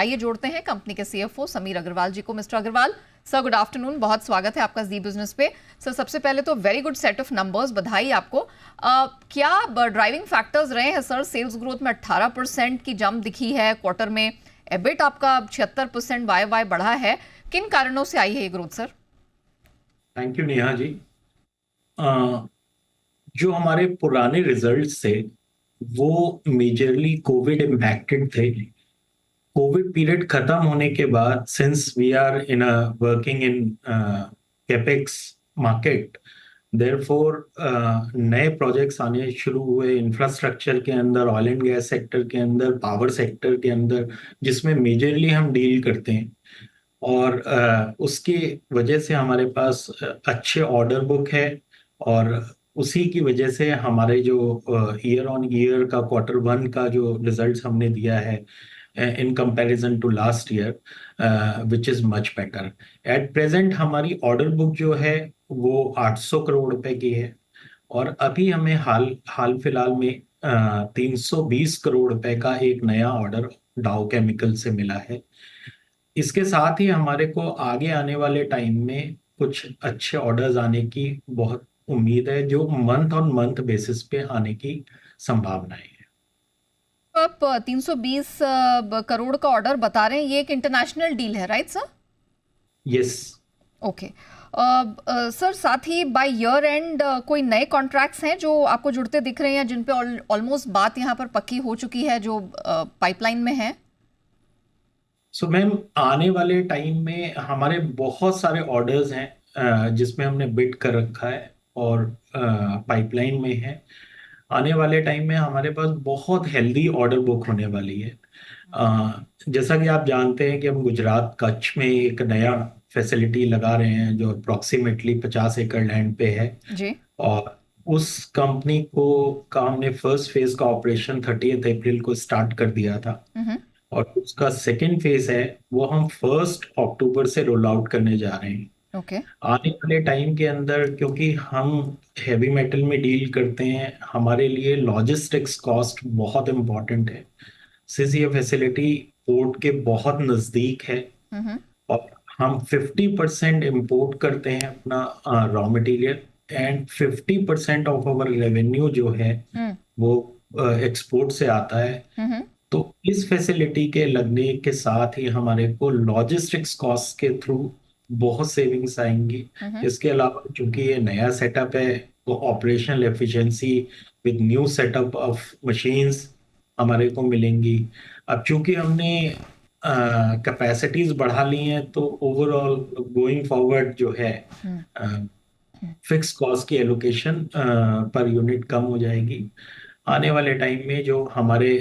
आइए जोड़ते हैं कंपनी के सीएफओ समीर अग्रवाल जी को। Mister Agarwal sir, good afternoon, बहुत स्वागत है आपका जी बिजनेस पे। सर सबसे पहले तो very good set of numbers, बधाई आपको। क्या ड्राइविंग फैक्टर्स रहे हैं सर? सेल्स ग्रोथ में 18% की जंप दिखी है क्वार्टर में, एबिट आपका 76% वाई बढ़ा है। किन कारणों से आई है ये growth sir? Thank you Neha ji. जो हमारे पुराने रिजल्ट्स थे वो मेजरली कोविड इम्पैक्टेड थे। कोविड पीरियड खत्म होने के बाद, since we are in a working in capex market, therefore नए प्रोजेक्ट्स आने शुरू हुए इंफ्रास्ट्रक्चर के अंदर, ऑयल एंड गैस सेक्टर के अंदर, पावर सेक्टर के अंदर, जिसमें मेजरली हम डील करते हैं। और उसकी वजह से हमारे पास अच्छे ऑर्डर बुक है, और उसी की वजह से हमारे जो ईयर ऑन ईयर का क्वार्टर वन का जो रिजल्ट्स हमने दिया है in comparison to last year, which is much better. At present हमारी ऑर्डर बुक जो है वो 800 करोड़ रुपए की है, और अभी हमें हाल हाल फिलहाल में 320 करोड़ रुपए का एक नया ऑर्डर डाउ केमिकल से मिला है। इसके साथ ही हमारे को आगे आने वाले टाइम में कुछ अच्छे ऑर्डर्स आने की बहुत उम्मीद है, जो मंथ ऑन मंथ बेसिस पे आने की संभावनाएं हैं। तो आप 320 करोड़ का ऑर्डर बता रहे हैं, ये एक इंटरनेशनल डील है right sir? Yes. Okay. Sir साथ ही बाय ईयर एंड कोई नए कॉन्ट्रैक्ट्स हैं जो आपको जुड़ते दिख रहे हैं, जिन पे ऑलमोस्ट बात यहाँ पर पक्की हो चुकी है, जो पाइपलाइन में है? सो मैम, आने वाले टाइम में हमारे बहुत सारे ऑर्डर्स हैं जिसमें हमने बिड कर रखा है और पाइपलाइन में है। आने वाले टाइम में हमारे पास बहुत हेल्दी ऑर्डर बुक होने वाली है। जैसा कि आप जानते हैं कि हम गुजरात कच्छ में एक नया फैसिलिटी लगा रहे हैं जो अप्रोक्सीमेटली 50 एकड़ लैंड पे है। जी। और उस कंपनी को का हमने फर्स्ट फेज का ऑपरेशन 30 अप्रैल को स्टार्ट कर दिया था, हम्म। और उसका सेकेंड फेज है वो हम 1 अक्टूबर से रोल आउट करने जा रहे हैं। ओके। आने वाले टाइम के अंदर, क्योंकि हम हैवी मेटल में डील करते हैं, हमारे लिए लॉजिस्टिक्स कॉस्ट बहुत इंपॉर्टेंट है। सिंस ये फैसिलिटी पोर्ट के बहुत नज़दीक है, हम्म। और हम 50% इम्पोर्ट करते हैं अपना raw material, and 50% of our revenue जो है हम्म। वो एक्सपोर्ट से आता है। हम्म। तो इस फैसिलिटी के लगने के साथ ही हमारे को लॉजिस्टिक्स कॉस्ट के थ्रू बहुत सेविंग्स आएंगी। हम्म। इसके अलावा चूंकि ये नया सेटअप है, तो operational efficiency with new setup of machines हमारे को मिलेंगी। अब चूंकि हमने कैपेसिटीज बढ़ा ली हैं, तो ओवरऑल गोइंग फॉरवर्ड जो है हम्म। फिक्स कॉस्ट की एलोकेशन पर यूनिट कम हो जाएगी। आने वाले टाइम में जो हमारे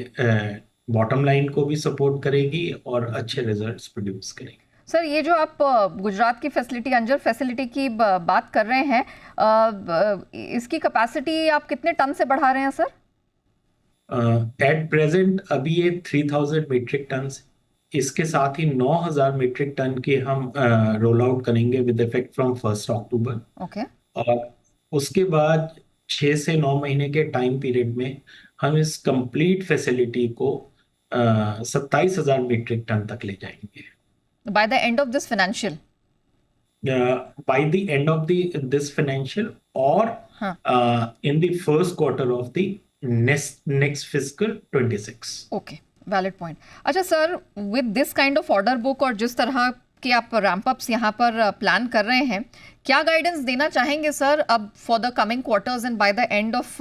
बॉटम लाइन को भी सपोर्ट करेगी और अच्छे रिजल्ट्स प्रोड्यूस करेगी। सर ये जो आप गुजरात की फैसिलिटी, अंजर फैसिलिटी की बात कर रहे हैं, इसकी कैपेसिटी आप कितने टन से बढ़ा रहे हैं सर? एट प्रेजेंट अभी ये 3000 मीट्रिक टन। इसके साथ ही 9000 मीट्रिक टन की हम रोल आउट करेंगे with effect from 1 October. Okay. और उसके बाद 6 से 9 महीने के टाइम पीरियड में हम इस कंप्लीट फैसिलिटी को 27,000 मीट्रिक टन तक ले जाएंगे by the end of this financial? By the end of this financial, और हाँ। In the first quarter of the next fiscal 26। Okay, valid point. अच्छा sir, with this kind of order book और जिस तरह के आप रैंप अप्स यहाँ पर प्लान कर रहे हैं, क्या गाइडेंस देना चाहेंगे सर अब for the coming quarters and bye the end of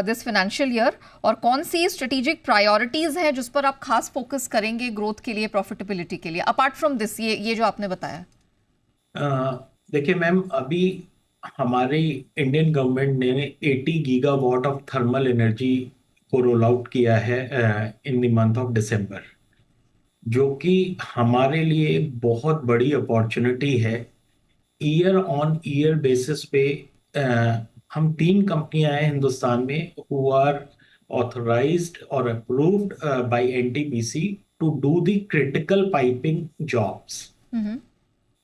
this financial year? और कौन सी स्ट्रेटेजिक प्रायोरिटीज हैं जिस पर आप खास फोकस करेंगे ग्रोथ के लिए, प्रॉफिटेबिलिटी के लिए, अपार्ट फ्रॉम दिस ये जो आपने बताया? देखिए मैम, अभी हमारी इंडियन गवर्नमेंट ने 80 गीगावाट ऑफ थर्मल एनर्जी को रोल आउट किया है in the month of December, जो कि हमारे लिए एक बहुत बड़ी अपॉर्चुनिटी है। ईयर ऑन ईयर बेसिस पे हम 3 कंपनियां हैं हिंदुस्तान में हु आर ऑथराइज्ड और approved by NTPC to do the critical piping jobs. Hmm.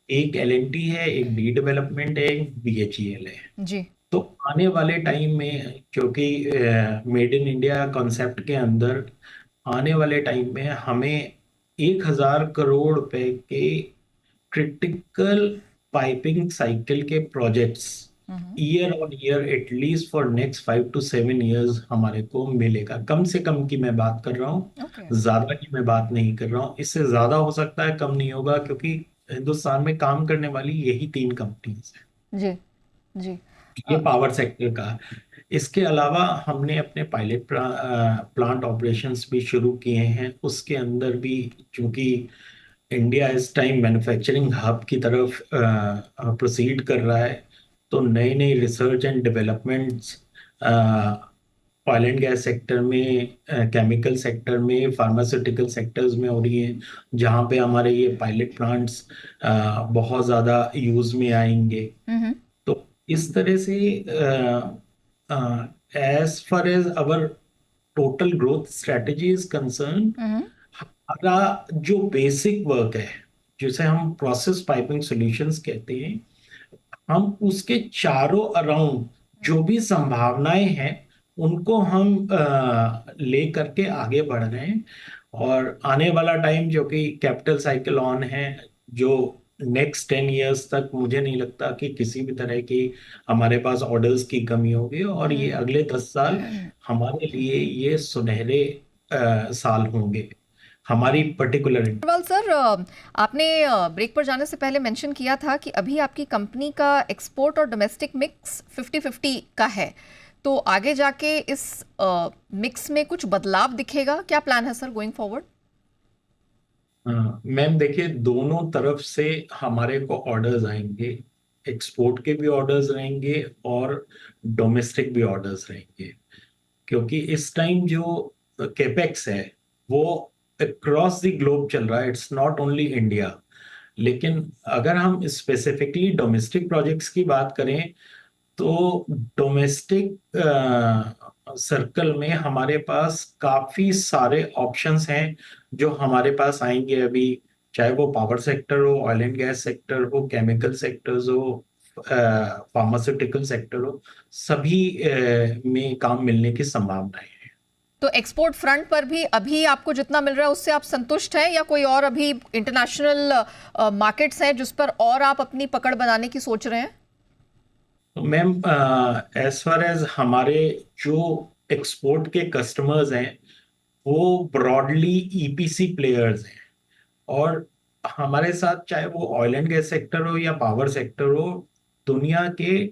एक एलएनटी है, एक डी डेवलपमेंट है, एक बीएचईएल है। जी। तो आने वाले टाइम में, क्योंकि मेड इन इंडिया कॉन्सेप्ट के अंदर, आने वाले टाइम में हमें 1,000 करोड़ रुपए के क्रिटिकल पाइपिंग साइकिल के projects year on year at least for next 5 to 7 years हमारे को मिलेगा। कम से कम की मैं बात कर रहा हूँ, ज्यादा की मैं बात नहीं कर रहा हूँ। इससे ज्यादा हो सकता है, कम नहीं होगा, क्योंकि हिंदुस्तान में काम करने वाली यही 3 कंपनीज है। जी जी। ये पावर सेक्टर का। इसके अलावा हमने अपने पायलट प्लांट ऑपरेशंस भी शुरू किए हैं। उसके अंदर भी, चूंकि इंडिया इस टाइम मैन्युफैक्चरिंग हब की तरफ प्रोसीड कर रहा है, तो नई नई research and developments oil and gas sector में, केमिकल सेक्टर में, फार्मास्यूटिकल सेक्टर्स में हो रही है, जहाँ पे हमारे ये पायलट प्लांट्स बहुत ज़्यादा यूज में आएंगे। तो इस तरह से as far as our total growth strategy is concern, हमारा जो बेसिक वर्क है, जिसे हम प्रोसेस पाइपिंग सॉल्यूशंस कहते हैं, हम उसके चारों अराउंड जो भी संभावनाएं हैं उनको हम ले करके आगे बढ़ रहे हैं। और आने वाला टाइम जो कि कैपिटल साइकिल ऑन है, जो नेक्स्ट 10 years तक मुझे नहीं लगता कि किसी भी तरह की हमारे पास ऑर्डर्स की कमी होगी। और ये अगले 10 साल हमारे लिए ये सुनहरे साल होंगे हमारी पर्टिकुलर। अग्रवाल सर, आपने ब्रेक पर जाने से पहले मेंशन किया था कि अभी आपकी कंपनी का एक्सपोर्ट और डोमेस्टिक मिक्स 50-50 का है, तो आगे जाके इस मिक्स में कुछ बदलाव दिखेगा? क्या प्लान है सर गोइंग फॉरवर्ड? मैम देखिए, दोनों तरफ से हमारे को ऑर्डर्स आएंगे। एक्सपोर्ट के भी ऑर्डर्स रहेंगे और डोमेस्टिक भी ऑर्डर्स रहेंगे, क्योंकि इस टाइम जो कैपेक्स है वो अक्रॉस द ग्लोब चल रहा है, इट्स नॉट ओनली इंडिया। लेकिन अगर हम स्पेसिफिकली डोमेस्टिक प्रोजेक्ट्स की बात करें, तो डोमेस्टिक सर्कल में हमारे पास काफी सारे ऑप्शंस हैं जो हमारे पास आएंगे अभी, चाहे वो पावर सेक्टर हो, ऑयल एंड गैस सेक्टर हो, केमिकल सेक्टर्स हो, फार्मास्यूटिकल सेक्टर हो, सभी में काम मिलने की संभावनाएं हैं। तो एक्सपोर्ट फ्रंट पर भी अभी आपको जितना मिल रहा है उससे आप संतुष्ट हैं, या कोई और अभी इंटरनेशनल मार्केट्स हैं जिस पर और आप अपनी पकड़ बनाने की सोच रहे हैं? मैम, एज फार एज हमारे जो एक्सपोर्ट के कस्टमर्स हैं वो ब्रॉडली ईपीसी प्लेयर्स हैं, और हमारे साथ चाहे वो ऑयल एंड गैस सेक्टर हो या पावर सेक्टर हो, दुनिया के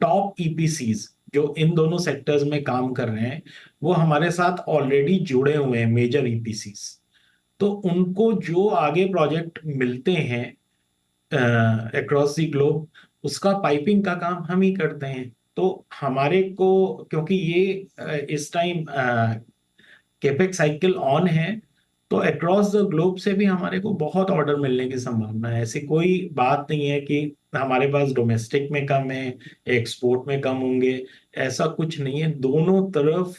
टॉप ईपीसीज जो इन दोनों सेक्टर्स में काम कर रहे हैं वो हमारे साथ ऑलरेडी जुड़े हुए हैं, मेजर ईपीसीज। तो उनको जो आगे प्रोजेक्ट मिलते हैं अक्रॉस द ग्लोब, उसका पाइपिंग का काम हम ही करते हैं। तो हमारे को, क्योंकि ये इस टाइम कैपेक्स साइकिल ऑन है, तो अक्रॉस द ग्लोब से भी हमारे को बहुत ऑर्डर मिलने की संभावना है। ऐसी कोई बात नहीं है कि हमारे पास डोमेस्टिक में कम है, एक्सपोर्ट में कम होंगे, ऐसा कुछ नहीं है। दोनों तरफ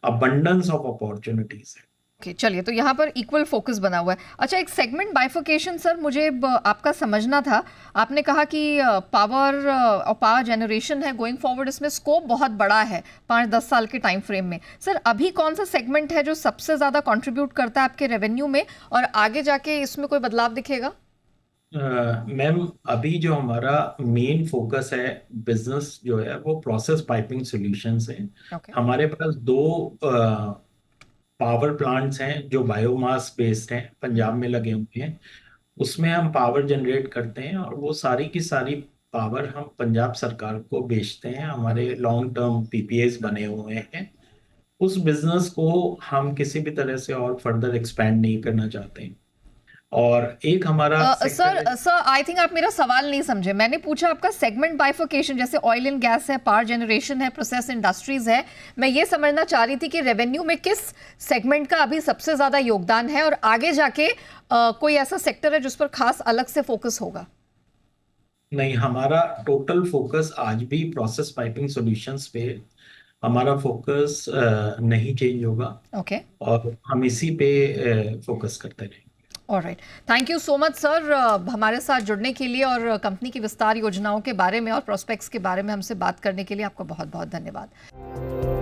अबंडेंस ऑफ अपॉर्चुनिटीज है। चलिए, तो यहाँ पर इक्वल फोकस बना हुआ है। अच्छा, एक सेगमेंट बाइफिकेशन सर मुझे आपका समझना था। आपने कहा कि पावर और पावर जनरेशन है गोइंग फॉरवर्ड, इसमें स्कोप बहुत बड़ा है 5-10 साल के टाइम फ्रेम में। सर अभी कौन सा सेगमेंट है जो सबसे ज़्यादा कंट्रीब्यूट करता है आपके रेवेन्यू में, और आगे जाके इसमें कोई बदलाव दिखेगा? मैम, अभी जो हमारा मेन फोकस है बिजनेस जो है वो प्रोसेस पाइपिंग सॉल्यूशंस है। हमारे पास 2 पावर प्लांट्स हैं जो बायोमास बेस्ड हैं, पंजाब में लगे हुए हैं। उसमें हम पावर जनरेट करते हैं और वो सारी की सारी पावर हम पंजाब सरकार को बेचते हैं। हमारे लॉन्ग टर्म पीपीएस बने हुए हैं। उस बिजनेस को हम किसी भी तरह से और फर्दर एक्सपैंड नहीं करना चाहते हैं। और एक हमारा सर आई थिंक आप मेरा सवाल नहीं समझे। मैंने पूछा आपका सेगमेंट बाइफिकेशन, जैसे ऑयल एंड गैस है, पावर जनरेशन है, प्रोसेस इंडस्ट्रीज है। मैं ये समझना चाह रही थी कि रेवेन्यू में किस सेगमेंट का अभी सबसे ज्यादा योगदान है, और आगे जाके कोई ऐसा सेक्टर है जिस पर खास अलग से फोकस होगा? नहीं, हमारा टोटल फोकस आज भी प्रोसेस पाइपिंग सॉल्यूशंस पे है। हमारा फोकस नहीं चेंज होगा। ओके। और हम इसी पे फोकस करते रहेंगे। Alright, thank you so much sir हमारे साथ जुड़ने के लिए, और कंपनी की विस्तार योजनाओं के बारे में और प्रोस्पेक्ट्स के बारे में हमसे बात करने के लिए आपका बहुत बहुत धन्यवाद।